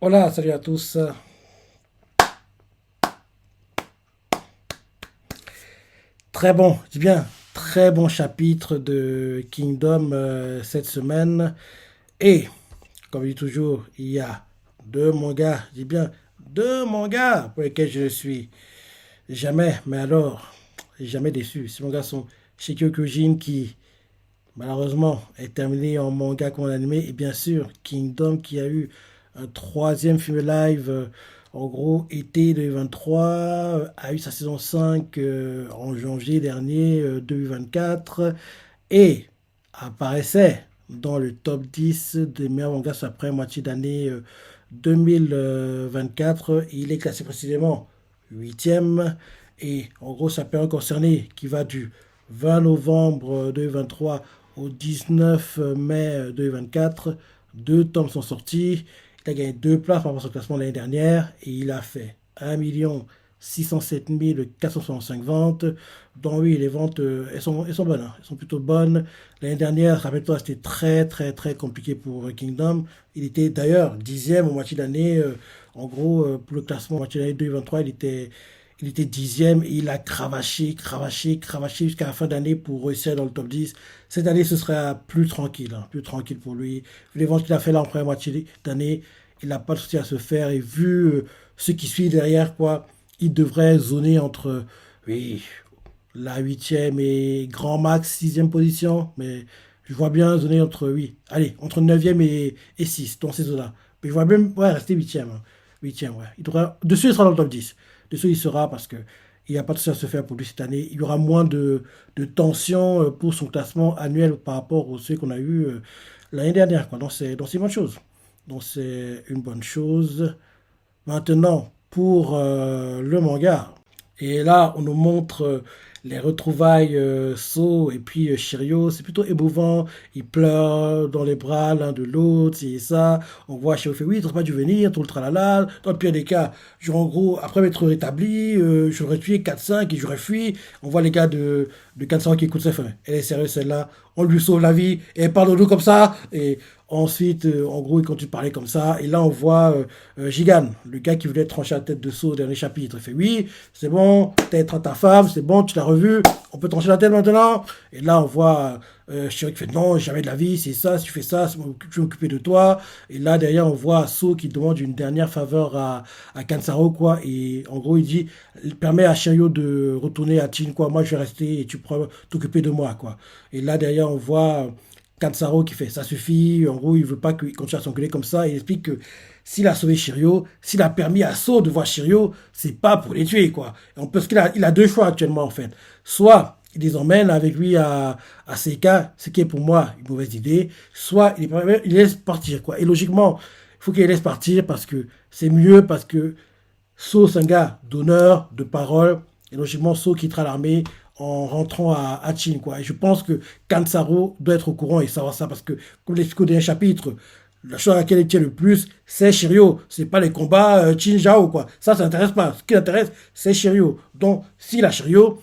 Hola, salut à tous. Très bon, je dis bien, très bon chapitre de Kingdom cette semaine. Et, comme je dis toujours, il y a deux mangas, je dis bien, deux mangas pour lesquels je ne suis jamais, mais alors, jamais déçu. Ces mangas sont Shikyo Kyojin qui, malheureusement, est terminé en manga comme en animé. Et bien sûr, Kingdom qui a eu un troisième film live, en gros, été 2023, a eu sa saison 5 en janvier dernier 2024 et apparaissait dans le top 10 des meilleurs mangas sur la première moitié d'année 2024. Il est classé précisément huitième et en gros, sa période concernée qui va du 20 novembre 2023 au 19 mai 2024. Deux tomes sont sortis. Il a gagné deux places par rapport à son classement l'année dernière et il a fait 1 607 465 ventes. Donc oui, les ventes, elles sont bonnes, hein. Elles sont plutôt bonnes. L'année dernière, rappelle-toi, c'était très très très compliqué pour Kingdom. Il était d'ailleurs dixième au moitié d'année. En gros, pour le classement au moitié d'année 2023, il était dixième et il a cravaché, cravaché, cravaché jusqu'à la fin d'année pour réussir dans le top 10. Cette année, ce sera plus tranquille, hein, plus tranquille pour lui. Vu les ventes qu'il a fait là en première moitié d'année, il n'a pas de souci à se faire. Et vu ce qui suit derrière, quoi, il devrait zoner entre, oui, la huitième et grand max sixième position. Mais je vois bien zoner entre, oui, allez, entre neuvième et 6 dans ces eaux-là. Mais je vois bien, ouais, rester huitième, hein. Huitième, ouais. Dessus, il sera dans le top 10. Dessus, il sera parce que il n'y a pas de souci à se faire pour lui cette année. Il y aura moins de tension pour son classement annuel par rapport au ceux qu'on a eu l'année dernière, quoi. Donc c'est une bonne chose. Donc c'est une bonne chose. Maintenant, pour le manga, et là, on nous montre les retrouvailles So et puis Shiryu. C'est plutôt émouvant. Ils pleurent dans les bras l'un de l'autre, c'est ça. On voit Shiryu fait oui, t'aurais pas dû venir, tout le tralala. Dans le pire des cas, genre en gros, après m'être rétabli, j'aurais tué 4-5 et j'aurais fui. On voit les gars de 400 qui écoutent ça. Enfin, elle est sérieuse celle-là. On lui sauve la vie et elle parle de nous comme ça. Et ensuite, en gros, il continue de parler comme ça. Et là, on voit Gigan, le gars qui voulait trancher la tête de Saut au dernier chapitre. Il fait oui, c'est bon, t'as être ta femme, c'est bon, tu l'as revu, on peut trancher la tête maintenant. Et là, on voit Shiryu qui fait non, jamais de la vie, c'est ça, si tu fais ça, je vais m'occuper de toi. Et là, derrière, on voit Saut qui demande une dernière faveur à Kansaro, quoi. Et en gros, il dit, il permet à Shiryu de retourner à Chin, quoi. Moi, je vais rester et tu pourras t'occuper de moi, quoi. Et là, derrière, on voit Kansaro qui fait ça suffit. En gros, il veut pas qu'il continue à s'engueuler comme ça. Il explique que s'il a sauvé Shiryu, s'il a permis à So de voir Shiryu, c'est pas pour les tuer, quoi. Parce qu'il a deux choix actuellement, en fait. Soit il les emmène avec lui à Seika, ce qui est pour moi une mauvaise idée. Soit il laisse partir, quoi. Et logiquement, il faut qu'il les laisse partir parce que c'est mieux, parce que So, c'est un gars d'honneur, de parole. Et logiquement, So quittera l'armée en rentrant à Chin, quoi. Et je pense que Kansaro doit être au courant et savoir ça parce que, comme l'explique au dernier chapitre, la chose à laquelle il tient le plus, c'est Shiryu. C'est pas les combats Chin Zhao, quoi. Ça l'intéresse pas. Ce qui l'intéresse, c'est Shiryu. Donc, s'il a Shiryu,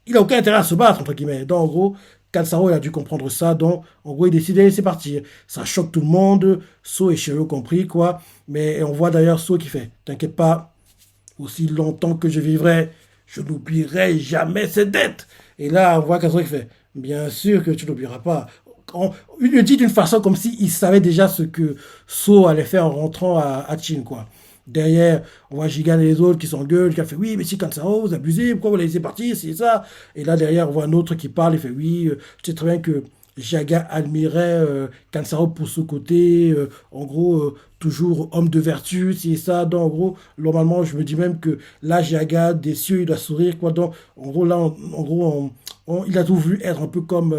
il a aucun intérêt à se battre, entre guillemets. Donc, en gros, Kansaro, il a dû comprendre ça. Donc, en gros, il décide de laisser partir. Ça choque tout le monde, So et Shiryu compris, quoi. Mais on voit d'ailleurs So qui fait, t'inquiète pas, aussi longtemps que je vivrai, je n'oublierai jamais ces dettes. Et là, on voit Castro qui fait, bien sûr que tu n'oublieras pas. Il le dit d'une façon comme s'il savait déjà ce que So allait faire en rentrant à Chin, quoi. Derrière, on voit Gigan et les autres qui s'engueulent, qui a fait oui, mais si Kansaro, vous abusez, pourquoi vous l'avez laissé partir, c'est ça. Et là, derrière, on voit un autre qui parle, il fait oui, tu sais très bien que Jaga admirait Kansaro pour ce côté, en gros, toujours homme de vertu, c'est ça. Donc, en gros, normalement, je me dis même que là, Jaga, des cieux, il doit sourire, quoi. Donc, en gros, là, en gros, il a tout voulu être un peu comme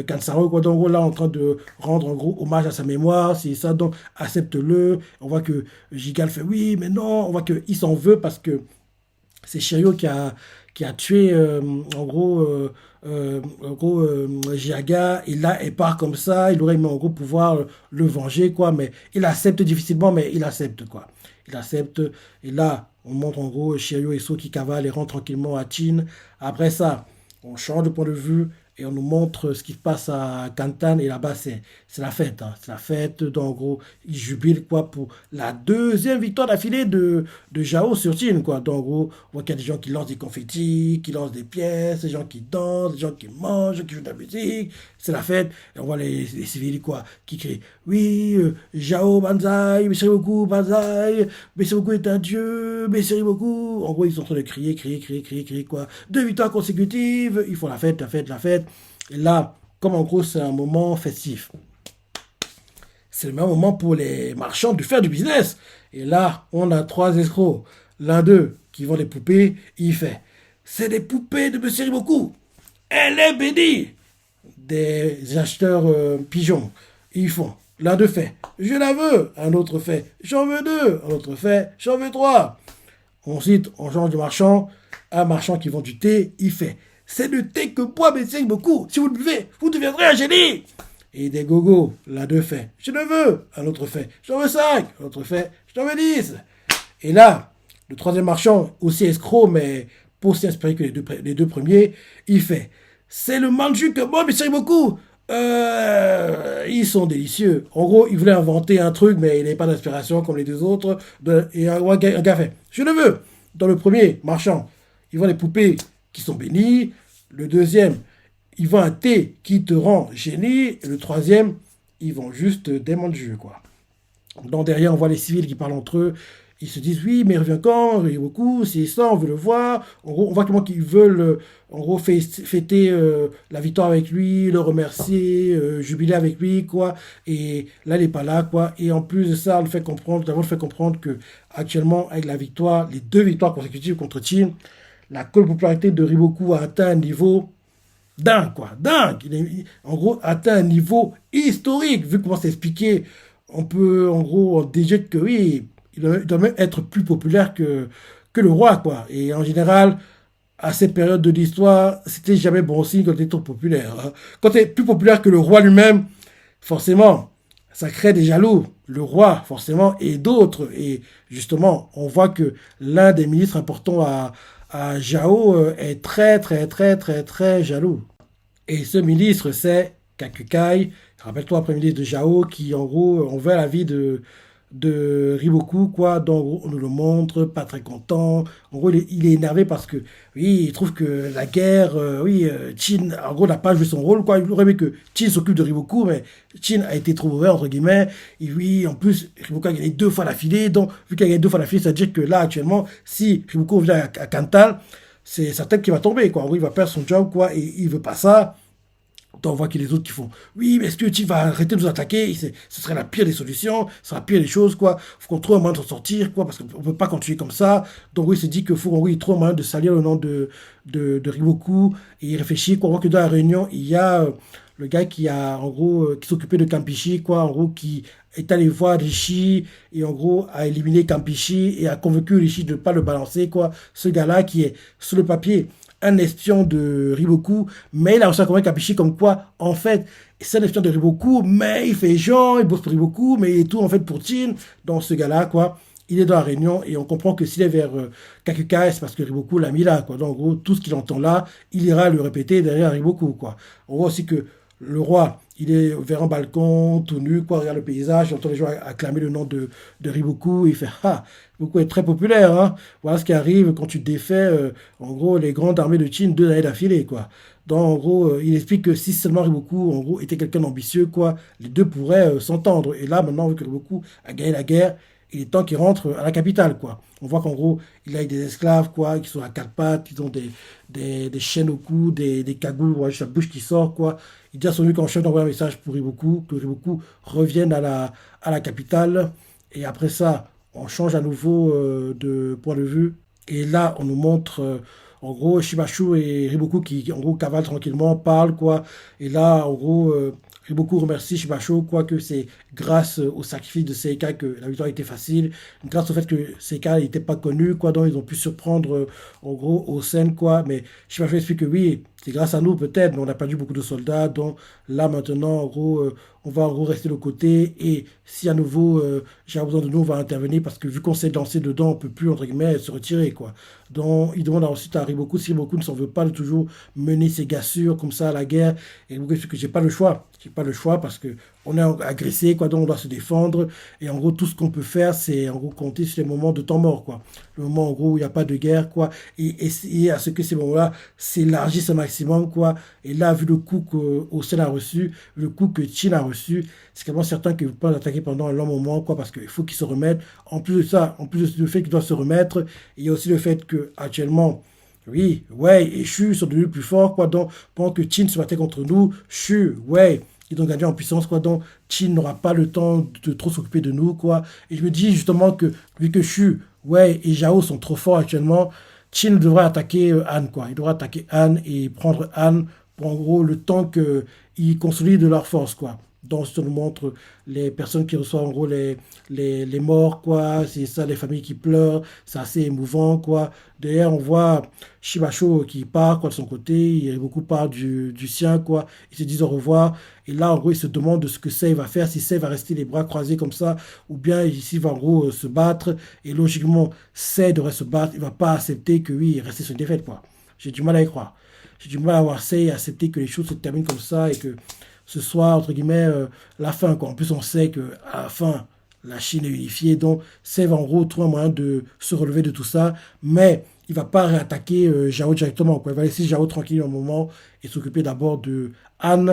Kansaro, quoi. Donc, en gros, là, en train de rendre, en gros, hommage à sa mémoire, c'est ça. Donc, accepte-le. On voit que Gigal fait oui, mais non. On voit qu'il s'en veut parce que c'est Shiryu qui a tué Jiaga. Et là, il part comme ça. Il aurait aimé en gros pouvoir le venger, quoi. Mais il accepte difficilement, mais il accepte, quoi. Il accepte. Et là, on montre en gros Shiryu et So qui cavalent et rentrent tranquillement à Chin. Après ça, on change de point de vue. et on nous montre ce qui se passe à Cantan, et là-bas, c'est la fête. Hein. C'est la fête, donc en gros, ils jubilent quoi, pour la deuxième victoire d'affilée de Jao sur Chine. Quoi. Donc en gros, on voit qu'il y a des gens qui lancent des confettis, qui lancent des pièces, des gens qui dansent, des gens qui mangent, qui jouent de la musique. C'est la fête. Et on voit les civils quoi, qui crient oui, Jao Banzai, merci beaucoup, Banzai, merci beaucoup est un dieu, merci beaucoup. En gros, ils sont en train de crier, crier, crier, crier, crier quoi. 2 victoires consécutives, ils font la fête, la fête, la fête. Et là, comme en gros, c'est un moment festif, c'est le meilleur moment pour les marchands de faire du business. Et là, on a 3 escrocs. L'un d'eux qui vend des poupées, il fait c'est des poupées de Monsieur Riboku. Elle est bénie. Des acheteurs pigeons. Ils font. L'un d'eux fait je la veux. Un autre fait j'en veux 2. Un autre fait j'en veux 3. Ensuite, on change de marchand. Un marchand qui vend du thé, il fait c'est le thé que boit Monsieur Riboku. Si vous le buvez, vous deviendrez un génie. Et des gogos, l'un d'eux fait je le veux. Un autre fait j'en veux 5. Un autre fait j'en veux 10. Et là, le troisième marchand, aussi escroc, mais pas aussi inspiré que les deux premiers, il fait c'est le manju que moi, mais c'est beaucoup. Ils sont délicieux. En gros, il voulait inventer un truc, mais il n'avait pas d'inspiration comme les 2 autres. Et un gars fait je le veux. Dans le premier marchand, il vend les poupées qui sont bénies. Le deuxième, il vend un thé qui te rend génie. Et le troisième, ils vont juste des manjus, quoi. Donc derrière, on voit les civils qui parlent entre eux. Ils se disent oui, mais il revient quand? Il y a beaucoup, c'est ça, on veut le voir. En gros, on voit comment qu'ils veulent en gros fêter la victoire avec lui, le remercier, jubiler avec lui, quoi. Et là, il n'est pas là, quoi. Et en plus de ça, on le fait comprendre, d'abord, on le fait comprendre que actuellement, avec la victoire, les 2 victoires consécutives contre Chine, la popularité de Riboku a atteint un niveau dingue, quoi. Dingue. En gros, atteint un niveau historique, vu comment c'est expliqué. On peut, en gros, en déduire que oui, il doit même être plus populaire que le roi, quoi. Et en général, à cette période de l'histoire, c'était jamais bon signe quand tu es trop populaire. Hein. Quand tu es plus populaire que le roi lui-même, forcément, ça crée des jaloux. Le roi, forcément, et d'autres. Et justement, on voit que l'un des ministres importants à Jao est très, très, très, très, très jaloux. Et ce ministre, c'est Kakukai. Rappelle-toi, le premier ministre de Jao, qui, en gros, on veut la vie de Riboku, quoi. Donc, en gros, on nous le montre, pas très content. En gros, il est énervé parce que, oui, il trouve que la guerre, oui, Chin, en gros, n'a pas joué son rôle, quoi. Il aurait aimé que Chin s'occupe de Riboku, mais Chin a été trop mauvais, entre guillemets. Et oui, en plus, Riboku a gagné 2 fois d'affilée. Donc, vu qu'il a gagné 2 fois d'affilée, c'est-à-dire que là, actuellement, si Riboku revient à Cantal, c'est sa tête qui va tomber, quoi. En gros, il va perdre son job, quoi, et il veut pas ça. On voit qu'il y a les autres qui font oui, mais est-ce que tu vas arrêter de nous attaquer? Ce serait la pire des solutions, ce sera la pire des choses, quoi. Faut qu'on trouve un moyen de s'en sortir, quoi, parce qu'on peut pas continuer comme ça. Donc, oui, il s'est dit qu'il faut oui, trouver un moyen de salir le nom de Riboku. Et il réfléchit, quoi. On voit que dans la réunion, il y a le gars qui a, en gros, qui s'occupait de Kampishi, quoi, en gros, qui est allé voir Rishi et en gros a éliminé Kampishi et a convaincu Rishi de ne pas le balancer, quoi. Ce gars-là qui est sur le papier un espion de Riboku, mais il a reçu un convaincu Kampishi comme quoi, en fait, c'est un espion de Riboku, mais il fait genre, il bosse pour Riboku, mais il est tout en fait pour Chin. Donc ce gars-là, quoi, il est dans la réunion et on comprend que s'il est vers Kakukai, c'est parce que Riboku l'a mis là, quoi. Donc en gros, tout ce qu'il entend là, il ira le répéter derrière Riboku, quoi. On voit aussi que le roi, il est vers un balcon, tout nu, quoi, regarde le paysage, il entend les gens acclamer le nom de Riboku, il fait ah, Riboku est très populaire, hein. Voilà ce qui arrive quand tu défais, en gros, les grandes armées de Chine 2 années d'affilée, quoi. Donc, en gros, il explique que si seulement Riboku, en gros, était quelqu'un d'ambitieux, quoi, les deux pourraient s'entendre. Et là, maintenant, vu que Riboku a gagné la guerre, il est temps qu'il rentre à la capitale, quoi. On voit qu'en gros, il a des esclaves, quoi, qui sont à 4 pattes, qui ont des chaînes au cou, des cagoules, ouais, juste la bouche qui sort, quoi. Il dit à son en chef d'envoyer un message pour Riboku, que Riboku revienne à la capitale. Et après ça, on change à nouveau de point de vue. Et là, on nous montre, en gros, Shibashu et Riboku qui, en gros, cavalent tranquillement, parlent, quoi. Et là, en gros, Riboku remercie Shibashu, quoi, que c'est grâce au sacrifice de Seika que la victoire était facile, grâce au fait que Seika n'était pas connu, quoi, donc ils ont pu surprendre, en gros, au scènes, quoi. Mais Shibashu explique que oui, c'est grâce à nous peut-être, mais on a perdu beaucoup de soldats. Donc là maintenant, en gros, on va en gros rester de côté. Et si à nouveau j'ai besoin de nous, on va intervenir parce que vu qu'on s'est dansé dedans, on peut plus entre guillemets se retirer quoi. Donc il demande ensuite à Riboku si Riboku ne s'en veut pas de toujours mener ses gars sûrs comme ça à la guerre. Et Riboku dit que j'ai pas le choix. J'ai pas le choix parce que on est agressé quoi, donc on doit se défendre. Et en gros tout ce qu'on peut faire, c'est en gros compter sur les moments de temps mort quoi. Le moment en gros où il n'y a pas de guerre quoi. Et essayer à ce que ces moments-là s'élargissent au maximum quoi. Et là vu le coup que Osen a reçu, le coup que Chin a reçu, c'est vraiment certain qu'il ne peut pas l'attaquer pendant un long moment, quoi, parce qu'il faut qu'il se remette. En plus de ça, en plus du fait qu'il doit se remettre, il y a aussi le fait que actuellement, oui, Wei et Shu sont devenus plus forts, quoi. Donc, pendant que Chin se battait contre nous, Shu, Wei, ils ont gagné en puissance, quoi. Donc, Chin n'aura pas le temps de trop s'occuper de nous, quoi. Et je me dis justement que, vu que Shu, Wei et Zhao sont trop forts actuellement, Chin devrait attaquer Han, quoi. Il devrait attaquer Han et prendre Han pour, en gros, le temps qu'ils consolident leur force, quoi. Donc, ça nous montre les personnes qui reçoivent en gros les morts, quoi. C'est ça, les familles qui pleurent. C'est assez émouvant, quoi. D'ailleurs, on voit Shibasho qui part, quoi, de son côté. Il y a beaucoup part du sien, quoi. Ils se disent au revoir. Et là, en gros, ils se demandent de ce que Sei va faire. Si Sei va rester les bras croisés comme ça, ou bien ici, il va en gros se battre. Et logiquement, Sei devrait se battre. Il va pas accepter que, oui, il reste sur une défaite, quoi. J'ai du mal à y croire. J'ai du mal à voir Sei accepter que les choses se terminent comme ça et que ce soit, entre guillemets, la fin, quoi. En plus, on sait qu'à la fin, la Chine est unifiée, donc Sèvres, en gros, trouve un moyen de se relever de tout ça, mais il va pas réattaquer Zhao directement, quoi. Il va laisser Zhao tranquille un moment et s'occuper d'abord de Han,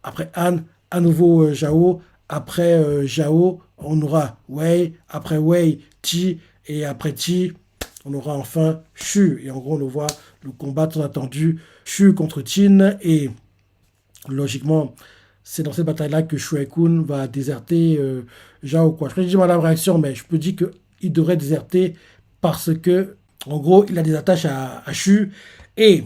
après Han, à nouveau Zhao, après Zhao, on aura Wei, après Wei, Qi, et après Qi, on aura enfin Shu, et en gros, on voit le combat tant attendu, Shu contre Qin, et logiquement, c'est dans cette bataille-là que Shuai-kun va déserter Zhao, quoi. Je peux dire mal la réaction, mais je peux dire qu'il devrait déserter parce que, en gros, il a des attaches à Shu. Et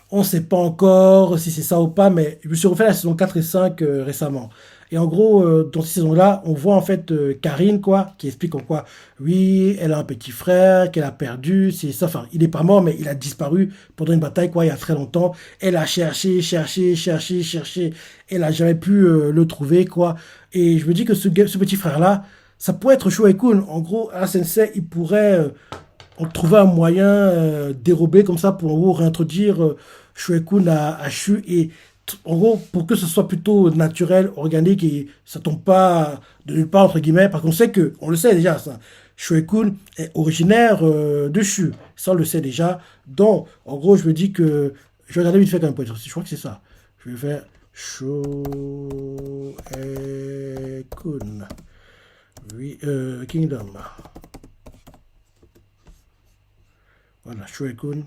on ne sait pas encore si c'est ça ou pas, mais je me suis refait la saison 4 et 5 récemment. Et en gros, dans ces saisons-là, on voit en fait Karine, quoi, qui explique en quoi, oui, elle a un petit frère qu'elle a perdu, c'est ça, enfin, il n'est pas mort, mais il a disparu pendant une bataille, quoi, il y a très longtemps. Elle a cherché, cherché, cherché, cherché, elle n'a jamais pu le trouver, quoi. Et je me dis que ce petit frère-là, ça pourrait être Shoei-kun. En gros, un sensei, il pourrait trouver un moyen dérobé comme ça pour en gros réintroduire Shuekun à Shu et en gros pour que ce soit plutôt naturel, organique et ça tombe pas de nulle part entre guillemets parce qu'on sait que, on le sait déjà ça, Shuekun est originaire de Shu, ça on le sait déjà, donc en gros je me dis que, je vais regarder vite fait quand même pour être sûr, je crois que c'est ça, je vais faire Shuekun, oui, Kingdom, voilà, Shuekun.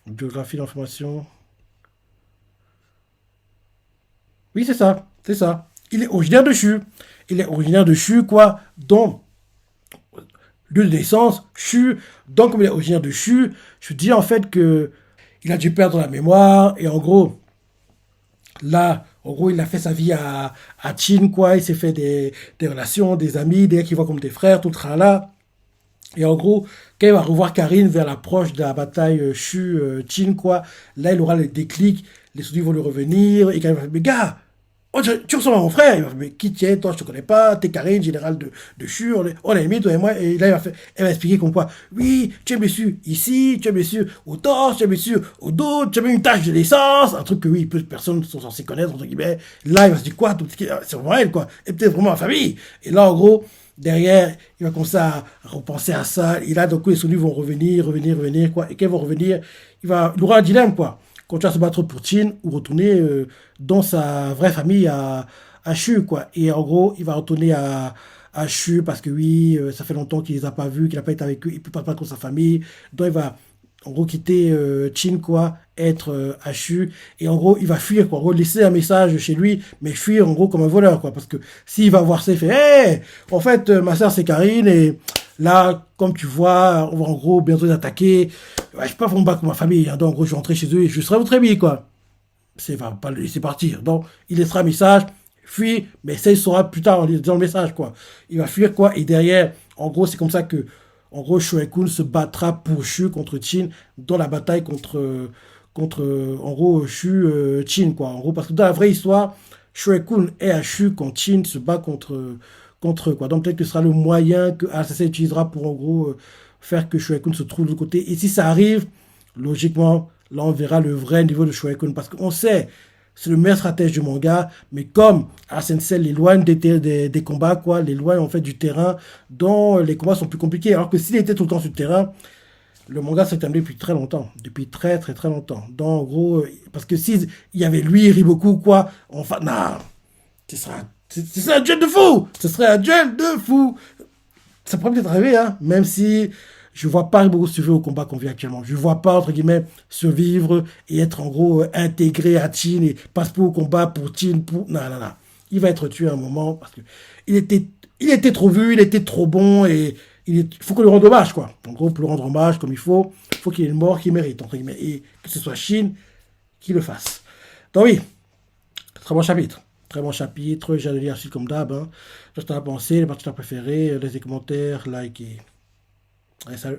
Biographie d'information. Oui, c'est ça. C'est ça. Il est originaire de Chu. Il est originaire de Chu, quoi. Donc, lieu de naissance, Chu. Donc, comme il est originaire de Chu, je dis en fait que il a dû perdre la mémoire. Et en gros, là, en gros, il a fait sa vie à Chin, quoi. Il s'est fait des relations, des amis, des gars qui voient comme des frères, tout le tralala. Et en gros, quand il va revoir Karine vers l'approche de la bataille Shu-Chin, quoi, là, il aura le déclic, les souvenirs vont lui revenir, et quand il va faire, mais gars, oh, tu ressembles à mon frère. Il va faire, mais qui tu es, toi, je te connais pas, t'es Karine, général de Shu, on est amis, toi et moi, et là, elle va expliquer comme quoi, oui, tu es blessure ici, tu es blessure au torse, tu es blessure au dos, tu as même une tache de naissance, un truc que oui, peu de personnes sont censées connaître, entre guillemets. Là, il va se dire, quoi, c'est vraiment elle, quoi, et peut-être vraiment ma famille. Et là, en gros, derrière, il va commencer à repenser à ça. Et là, donc, les souvenirs vont revenir, revenir, revenir, quoi. Et quand ils vont revenir, il aura un dilemme, quoi. Continuer à se battre pour Chin ou retourner dans sa vraie famille à Shu, quoi. Et en gros, il va retourner à Shu parce que oui, ça fait longtemps qu'il les a pas vus, qu'il n'a pas été avec eux, il peut pas se battre contre sa famille. Donc, il va en gros quitter Chin quoi, être Hachu et en gros il va fuir quoi, en gros laisser un message chez lui mais fuir en gros comme un voleur quoi parce que s'il va voir ça il fait hey, en fait ma soeur c'est Karine et là comme tu vois on va en gros bientôt les attaquer, ouais, je peux pas me battre avec ma famille hein, donc en gros je vais rentrer chez eux et je serai votre ami quoi, c'est va pas le laisser partir donc il laissera un message fuit mais ça il saura plus tard en lisant le message quoi, il va fuir quoi et derrière en gros c'est comme ça que en gros, Shui Kun se battra pour Shu contre Qin dans la bataille contre en gros, Shu Qin, quoi. En gros, parce que dans la vraie histoire, Shui Kun est à Shu quand Qin se bat contre eux, quoi. Donc peut-être que ce sera le moyen que Assassin utilisera pour, en gros, faire que Shui Kun se trouve de l'autre côté. Et si ça arrive, logiquement, là, on verra le vrai niveau de Shui Kun. Parce qu'on sait, c'est le meilleur stratège du manga, mais comme Sensei l'éloigne des combats, quoi, l'éloigne en fait du terrain, dont les combats sont plus compliqués. Alors que s'il était tout le temps sur le terrain, le manga s'est terminé depuis très longtemps. Depuis très très très longtemps. Donc en gros, parce que s'il y avait lui, Riboku, quoi, enfin, non, ce serait un duel de fou! Ce serait un duel de fou! Ça pourrait peut-être arriver, hein, même si je ne vois pas beaucoup survivre au combat qu'on vit actuellement. Je ne vois pas, entre guillemets, survivre et être en gros intégré à Chin et passer au combat pour Chin. Non, non, non. Il va être tué à un moment parce que il était trop vu, il était trop bon et il faut qu'on lui rende hommage, quoi. En gros, pour lui rendre hommage comme il faut qu'il ait une mort qu'il mérite, entre guillemets. Et que ce soit Chin qui le fasse. Donc oui, très bon chapitre. Très bon chapitre. J'allais lire ensuite comme d'hab. Hein. Je t'en ai pensé, les parties préférées, laissez des commentaires, like et... Allez, salut.